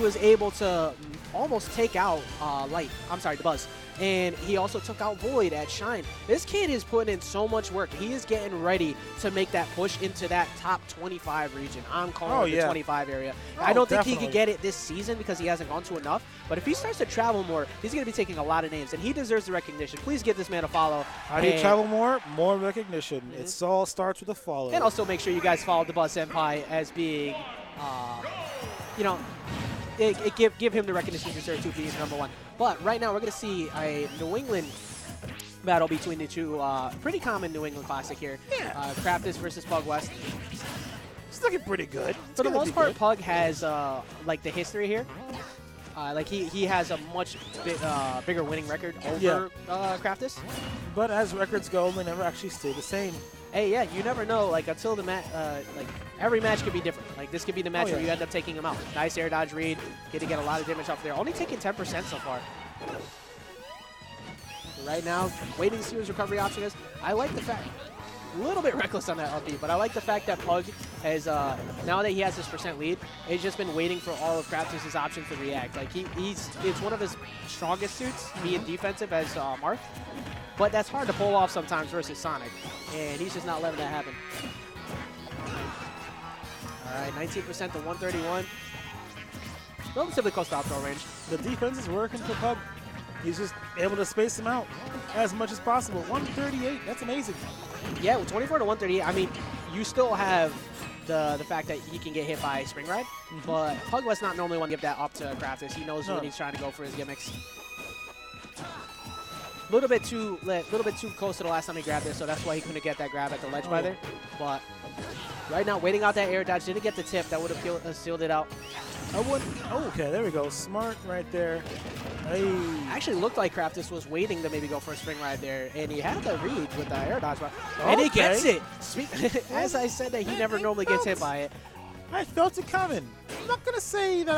was able to almost take out the Buzz. And he also took out Void at Shine. This kid is putting in so much work. He is getting ready to make that push into that top 25 region. I'm calling the 25 area. I don't think he can get it this season because he hasn't gone to enough. But if he starts to travel more, he's going to be taking a lot of names. And he deserves the recognition. Please give this man a follow. How do you travel more? More recognition. It all starts with a follow. And also make sure you guys follow the Buzz Senpai as being, give him the recognition he deserves to be #1. But right now we're going to see a New England battle between the two. Pretty common New England classic here. Yeah. Craftis versus Pugwest. It's looking pretty good. For the most part, Pug has like the history here. Like he has a much bigger winning record over Craftis. But as records go, they never actually stay the same. Hey, yeah, you never know. Like until the match, like every match could be different. Like this could be the match where you end up taking him out. Nice air dodge read, get a lot of damage off there. Only taking 10% so far. Right now, waiting to see what his recovery option is. I like the fact, a little bit reckless on that up B, but I like the fact that Pug has, now that he has this % lead, he's just been waiting for all of Craftis' options to react. Like it's one of his strongest suits, being defensive as Marth. But that's hard to pull off sometimes versus Sonic, and he's just not letting that happen. All right, 19% to 131. Relatively close to out throw range. The defense is working for Pug. He's just able to space them out as much as possible. 138, that's amazing. Yeah, with 24 to 138, I mean, you still have the fact that he can get hit by Spring Ride, but Pugwest's not normally one to give that up to Craftis. He knows when he's trying to go for his gimmicks. A little bit too close to the last time he grabbed it, so that's why he couldn't get that grab at the ledge by there. But right now, waiting out that air dodge, didn't get the tip. That would have sealed it out. Okay, there we go. Smart right there. Hey. Actually looked like Craftis was waiting to maybe go for a Spring Ride there, and he had the read with the air dodge. And he gets it. As I said that he never normally gets hit by it. I felt it coming. I'm not going to say that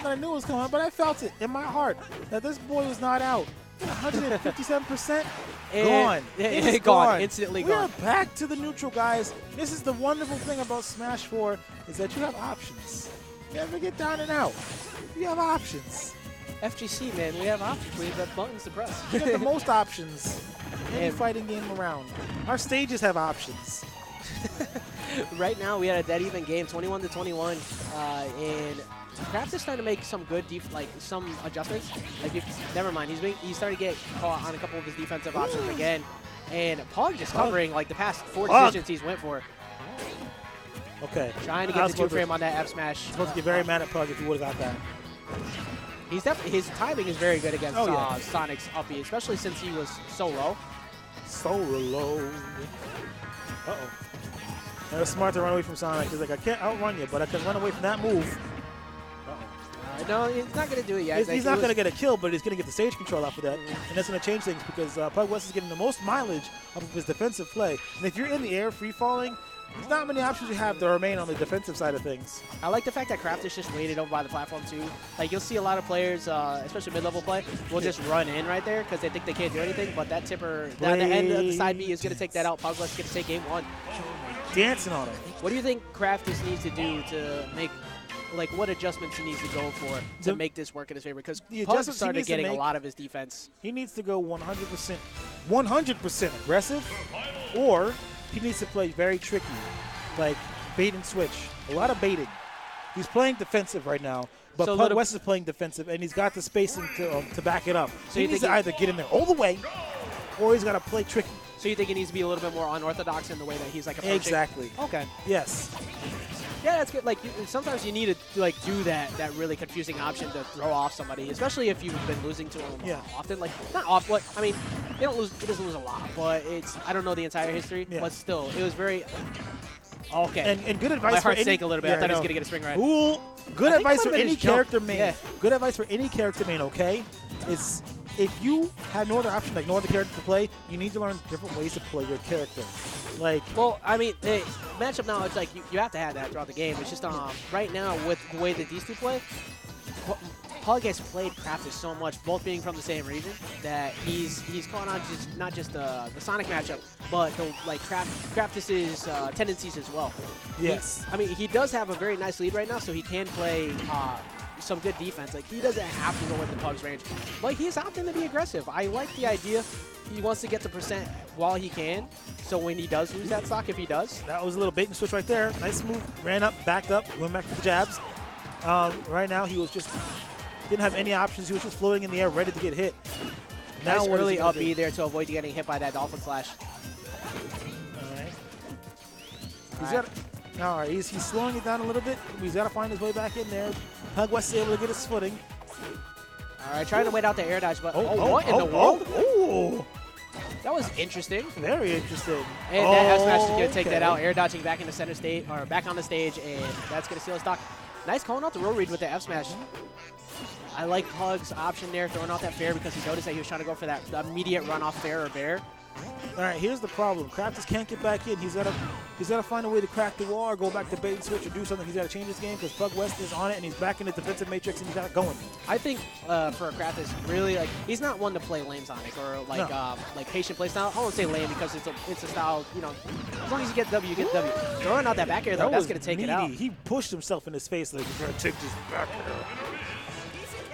I knew it was coming, but I felt it in my heart that this boy was not out. 157%? Gone. It's gone. Instantly gone. We are back to the neutral, guys. This is the wonderful thing about Smash 4 is that you have options. You never get down and out. You have options. FGC, man, we have options. We have buttons to press. We have the most options in any fighting game around. Our stages have options. Right now, we had a dead even game, 21 to 21, and Craftis is starting to make some good, some adjustments. Never mind, he's starting to get caught on a couple of his defensive options again, and Pug just covering like the past 4 decisions he's went for. Okay. Trying to get the 2-frame on that F smash. Supposed to get very mad at Pug if he would have got that. He's definitely, his timing is very good against Sonic's up B, especially since he was so low. So low. Uh-oh. It was smart to run away from Sonic. He's like, I can't outrun you, but I can run away from that move. No, he's not going to do it yet. He's not going to get a kill, but he's going to get the stage control off of that. And that's going to change things because Pugwest is getting the most mileage off of his defensive play. And if you're in the air free-falling, there's not many options you have to remain on the defensive side of things. I like the fact that Craftis just waited over by the platform, too. Like, you'll see a lot of players, especially mid-level play, will just run in right there because they think they can't do anything. But that tipper down the end of the side B is going to take that out. Pugwest is going to take game 1. Dancing on him. What do you think Craftis needs to do to make, like, what adjustments he needs to go for to make this work in his favor? Because Pug started getting a lot of his defense. He needs to go 100% aggressive, or he needs to play very tricky, like bait and switch. A lot of baiting. He's playing defensive right now, but so Pugwest is playing defensive, and he's got the spacing to back it up. So he needs to either get in there all the way, or he's got to play tricky. So you think he needs to be a little bit more unorthodox in the way that he's like approaching? Exactly. Okay. Yes. Yeah, that's good. Like sometimes you need to like do that really confusing option to throw off somebody, especially if you've been losing to him often. Like not off, but I mean, he doesn't lose a lot, but I don't know the entire history, but still, it was very okay. And good advice. My heart sank a little bit. I thought he was gonna get a Spring Ride. Cool. Good advice for any character main. Yeah. Good advice for any character main. Okay, is if you have no other option, like no other character to play, you need to learn different ways to play your character. Like, well, I mean, the matchup now, it's like you have to have that throughout the game. It's just right now with the way that these two play, Pug has played Craftis so much, both being from the same region, that he's caught on not just the Sonic matchup, but the Craftis's tendencies as well. Yes. I mean, he does have a very nice lead right now, so he can play some good defense. Like, he doesn't have to go into Pug's range, but he's opting to be aggressive. I like the idea. He wants to get the percent while he can, so when he does lose that stock, if he does. That was a little bait and switch right there. Nice move. Ran up, backed up, went back to the jabs. Right now, he was just didn't have any options. He was just floating in the air, ready to get hit. Now nice early up B there to avoid getting hit by that Dolphin Slash. All right. He's slowing it down a little bit. He's got to find his way back in there. Pugwest is able to get his footing. All right, trying to wait out the air dodge, but what in the world? Oh. That was interesting. Very interesting. And that F smash is going to take that out. Air dodging back into center stage, or back on the stage, and that's going to seal his stock. Nice calling out the roll read with the F smash. I like Pug's option there, throwing out that fair because he noticed that he was trying to go for that immediate run off fair or bear. All right, here's the problem. Craftis can't get back in. He's got to find a way to crack the wall or go back to bait and switch or do something. He's got to change his game because Pugwest is on it and he's back in the defensive matrix and he's got it going. I think for Craftis, really, like, he's not one to play lame Sonic or like like patient play style. I won't say lame because it's a style, you know, as long as you get W, you get W. Throwing out that back air though, that's going to take it out. He pushed himself in his face like he's going to take this back air.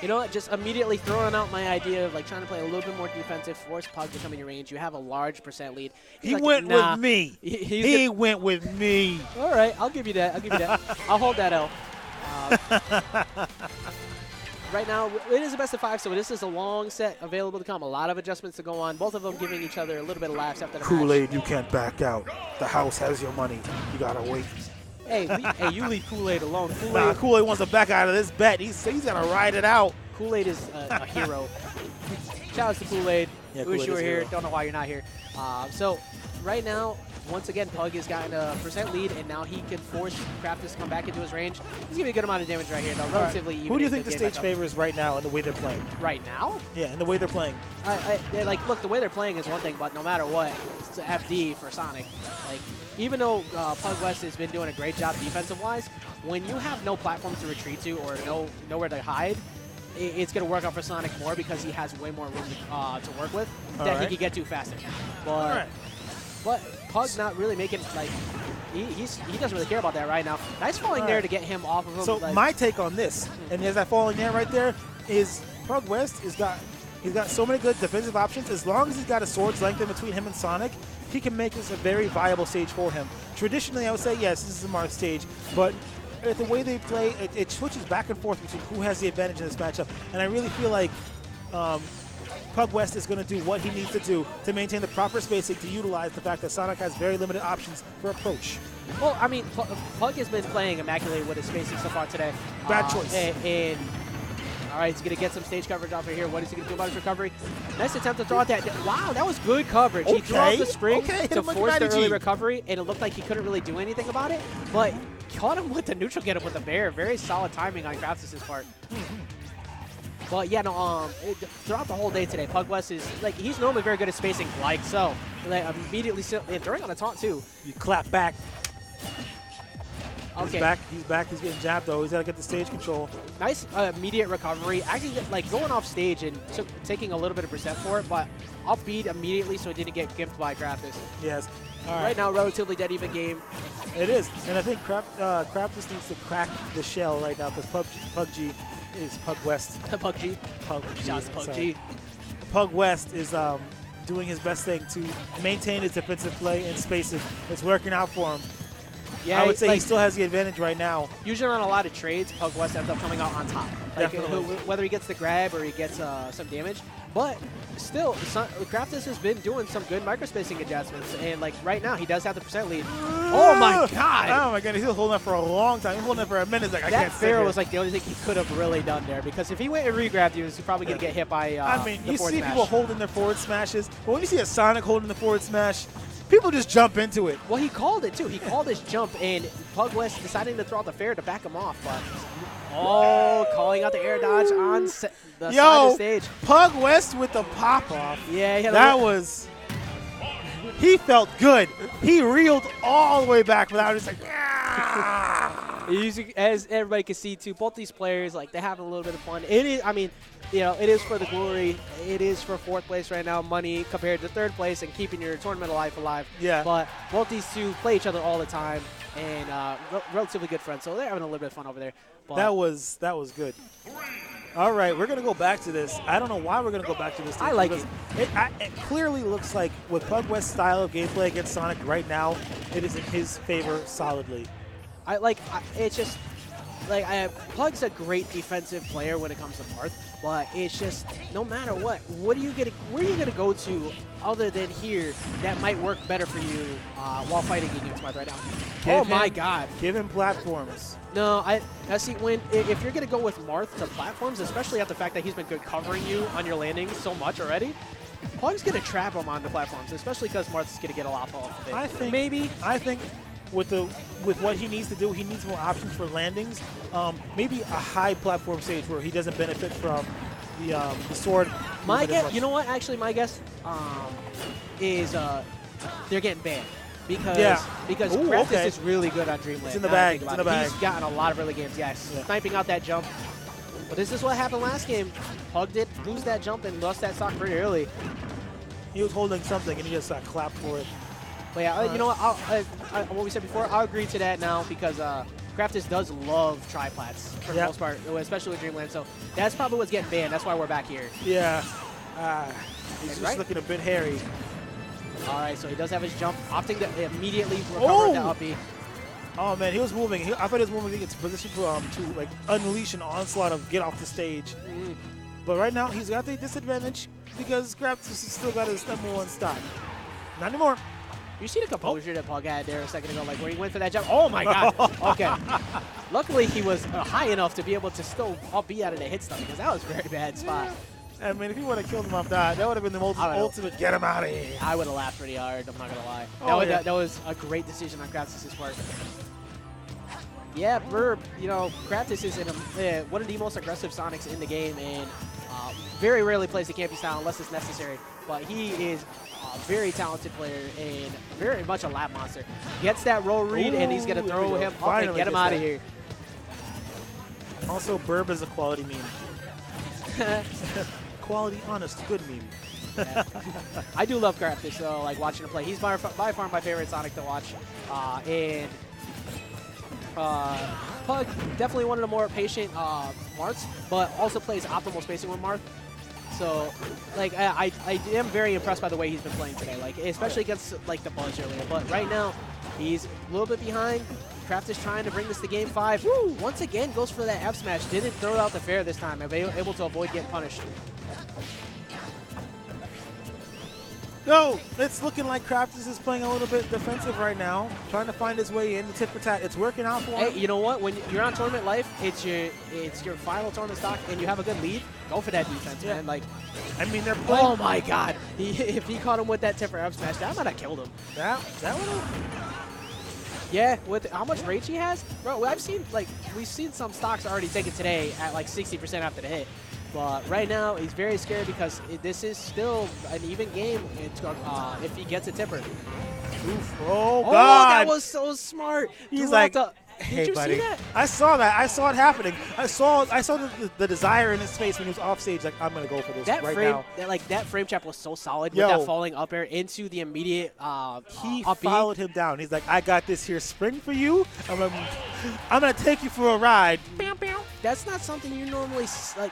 You know what? Just immediately throwing out my idea of like trying to play a little bit more defensive, force Pug to come in your range. You have a large percent lead. He went with me. He went with me. All right, I'll give you that. I'll give you that. I'll hold that L. Right now, it is a best of 5, so this is a long set available to come. A lot of adjustments to go on. Both of them giving each other a little bit of laughs after the match. Kool-Aid, you can't back out. The house has your money. You gotta wait. Hey, you leave Kool-Aid alone. Kool-Aid wants to back out of this bet. He's gonna ride it out. Kool-Aid is a hero. Shout out to Kool-Aid. Yeah, Wish you were here. Don't know why you're not here. So right now, once again, Pug has gotten a percent lead, and now he can force Craftis to come back into his range. He's giving a good amount of damage right here, though. Relatively even. Who do you think the stage favors right now in the way they're playing? Right now? Yeah, in the way they're playing. Like, look, the way they're playing is one thing, but no matter what, it's FD for Sonic. Like, even though Pugwest has been doing a great job defensive-wise, when you have no platforms to retreat to or nowhere to hide, it's going to work out for Sonic more because he has way more room to work with that he can get to faster. But Pug's not really making, like, he doesn't really care about that right now. Nice falling there to get him off of him. So my take on this, and there's that falling there right there, is Pugwest he's got so many good defensive options. As long as he's got a sword's length in between him and Sonic, he can make this a very viable stage for him. Traditionally, I would say, yes, this is a Marth stage, but the way they play, it switches back and forth between who has the advantage in this matchup. And I really feel like Pugwest is going to do what he needs to do to maintain the proper spacing to utilize the fact that Sonic has very limited options for approach. Well, I mean, Pug has been playing immaculately with his spacing so far today. Bad choice. And all right, he's going to get some stage coverage off of here. What is he going to do about his recovery? Nice attempt to throw out that. Wow, that was good coverage. He threw out the spring to force the early recovery, and it looked like he couldn't really do anything about it. But caught him with the neutral get up with the bear. Very solid timing on Craftis' part. But yeah, no. Throughout the whole day today, Pugwest is like he's normally very good at spacing, like so. Like immediately, and throwing on a taunt too. You clap back. Okay. He's back. He's getting jabbed though. He's got to get the stage control. Nice immediate recovery. Actually, like going off stage and taking a little bit of percent for it, but off speed immediately so it didn't get gimped by Craftis. Yes. All right now, relatively dead even game. It is, and I think Craftis needs to crack the shell right now because Pug-G is Pugwest. Pug-G. Shouts to Pug-G. Pugwest is doing his best thing to maintain his defensive play and spacing. It's working out for him. Yeah, I would say he still has the advantage right now. Usually on a lot of trades, Pugwest ends up coming out on top. Like, whether he gets the grab or he gets some damage. But still, Craftis has been doing some good microspacing adjustments. And like right now, he does have the percent lead. Oh my God! Oh my God, he's holding that for a long time. He's holding that for a minute. Like, I can't fair was like the only thing he could have really done there. Because if he went and re-grabbed you, he's probably going to get hit by I mean, you see people holding their forward smashes. But when you see a Sonic holding the forward smash, people just jump into it. Well, he called it, too. He called his jump, and Pugwest deciding to throw out the fair to back him off. But, calling out the air dodge on the side of the stage. Pugwest with the pop-off. Yeah. That was... He felt good. He reeled all the way back without just like... As everybody can see, too, both these players, like, they're having a little bit of fun. It is, I mean, you know, it is for the glory. It is for 4th place right now, money compared to 3rd place and keeping your tournament life alive. Yeah. But both these two play each other all the time and relatively good friends, so they're having a little bit of fun over there. But That was good. All right, we're going to go back to this. I don't know why we're going to go back to this. I like it. It clearly looks like with Pugwest's style of gameplay against Sonic right now, it is in his favor solidly. It's just like Pug's a great defensive player when it comes to Marth, but it's just no matter what are you gonna go to other than here that might work better for you while fighting against Marth right now? My God! Give him platforms. No, see if you're gonna go with Marth to platforms, especially at the fact that he's been good covering you on your landings so much already. Pug's gonna trap him on the platforms, especially because Marth's gonna get a lot off of it. I think with what he needs to do, he needs more options for landings. Maybe a high platform stage where he doesn't benefit from the sword. My guess, you know what? Actually, my guess is they're getting banned because Craftis is really good on Dreamland. It's in the bag. It's in the bag. He's gotten a lot of early games. Yes, sniping out that jump. But this is what happened last game. Pug did lose that jump and lost that stock pretty early. He was holding something and he just got clapped for it. But yeah, you know what? What we said before, I'll agree to that now because Craftis does love triplats for the most part, especially with Dreamland. So that's probably what's getting banned. That's why we're back here. Yeah. He's just looking a bit hairy. All right, so he does have his jump, opting to immediately recover the up B. Oh man, he was moving. I thought he was moving into position to like unleash an onslaught of get off the stage. But right now he's got the disadvantage because Craftis has still got his #1 stock. Not anymore. You see the composure that Pug had there a second ago, like where he went for that jump. Oh my God! Okay. Luckily he was high enough to be able to still up B out of the hit stun because that was a very bad spot. I mean, if he would have killed him off that would have been the ultimate get him out of here. I would have laughed pretty hard. I'm not gonna lie. That was a great decision on Craftis' part. Yeah, Burb, Craftis is one of the most aggressive Sonics in the game and very rarely plays the campy style unless it's necessary. But he is a very talented player and very much a lap monster. Gets that roll read and he's going to throw him up and get him out of here. Also, Burb is a quality meme. Quality, honest, good meme. Yeah. I do love Craftis, so like watching him play. He's by far my favorite Sonic to watch. And Pug, definitely one of the more patient Marths, but also plays optimal spacing with Marth. So, like, I am very impressed by the way he's been playing today, like, especially against, like, the Buzz earlier. But right now, he's a little bit behind. Craftis trying to bring this to Game 5. Woo! Once again, goes for that F smash. Didn't throw out the fair this time. Able to avoid getting punished. No, it's looking like Craftis is playing a little bit defensive right now, trying to find his way in the tit for tat. It's working out for him. Hey, you know what? When you're on tournament life, it's your final tournament stock, and you have a good lead. Go for that defense, man. Like, I mean, they're playing. Oh my God! If he caught him with that tip for F smash, that might have killed him. That would have. Yeah, with how much rage he has, bro. We've seen some stocks already taken today at like 60% after the hit. But right now, he's very scared because this is still an even game if he gets a tipper. Oof. Oh, God. That was so smart. He's like, Did you see that? I saw that. I saw it happening. I saw the desire in his face when he was off stage. Like, I'm going to go for this now. That frame trap was so solid with that falling up air into the immediate he followed him down. He's like, I got this here spring for you. I'm going to take you for a ride. That's not something you normally, like,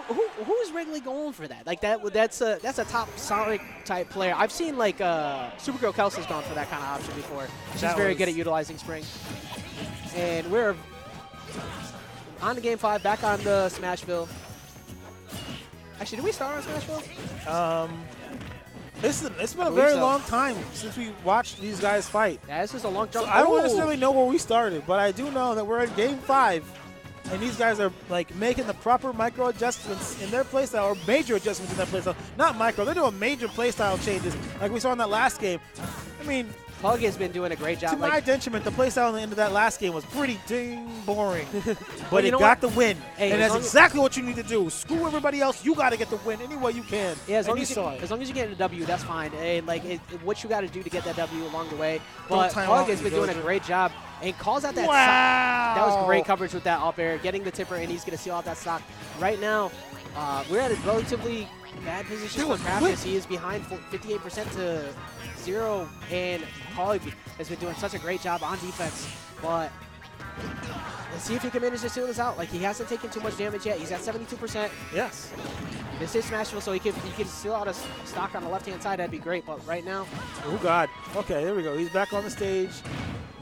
who's regularly going for that? Like that's a top Sonic type player. I've seen like Supergirl Kelsey's gone for that kind of option before. She's very good at utilizing spring. And we're on to Game 5, back on the Smashville. Actually, did we start on Smashville? It's been a very long time since we watched these guys fight. Yeah, this is a long jump. So I don't necessarily know where we started, but I do know that we're in Game 5. And these guys are like making the proper micro adjustments in their playstyle, or major adjustments in their playstyle. Not micro, they're doing major playstyle changes like we saw in that last game. I mean, Pug has been doing a great job. To my detriment, the playstyle on the end of that last game was pretty dang boring. But it got the win. Hey, and that's exactly what you need to do. Screw everybody else. You got to get the win any way you can. Yeah, as long as you get a W, that's fine. And like what you got to do to get that W along the way. But Pug has been doing a great job and calls out that stock. That was great coverage with that up air, getting the tipper, and he's going to seal out that stock. Right now, we're at a relatively bad position for Craftis. He is behind 58% to 0, and Pug has been doing such a great job on defense. But Let's see if he can manage to seal this out. Like, he hasn't taken too much damage yet. He's at 72%. Yes. This is smashable, so he can seal out a stock on the left-hand side. That'd be great. But right now, Oh, God. Okay, there we go. He's back on the stage.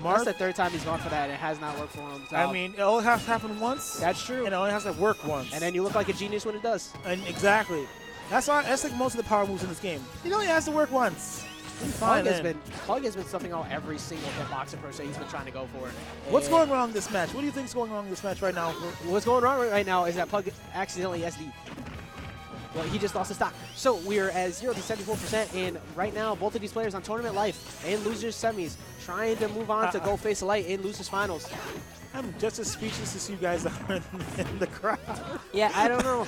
that's the third time he's gone for that, and it has not worked for him. So I mean, it only has to happen once. that's true. And it only has to work once. And then you look like a genius when it does. And exactly. That's like most of the power moves in this game. It only has to work once. Pug has been stuffing out every single hitbox approach that he's been trying to go for. What's And going wrong in this match? What do you think is going wrong in this match right now? What's going on right now is that Pug accidentally SD. Well, he just lost his stock. So we are at 0 to 74%, and right now both of these players on tournament life and losers semis trying to move on to go face light in losers finals. I'm just as speechless as you guys are in the crowd. Yeah, I don't know.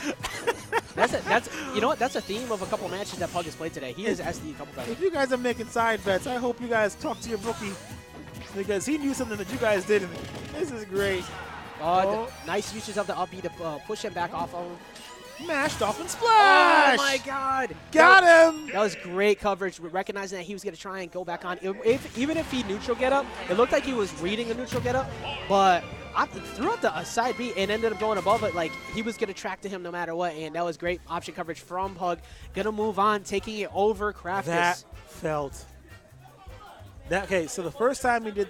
That's you know what? That's a theme of a couple matches that Pug has played today. He has SD a couple times. If you guys are making side bets, I hope you guys talk to your bookie because he knew something that you guys didn't. This is great. Nice usage of the up B to push him back off of him. Mashed off and splash! Oh my God! Got him! That was great coverage, recognizing that he was going to try and go back on. Even if he neutral get up, it looked like he was reading a neutral get up, but threw out the side B and ended up going above it. Like, he was going to track to him no matter what, and that was great option coverage from Pug. Going to move on, taking it over Craftis. That felt... Okay, so the first time he did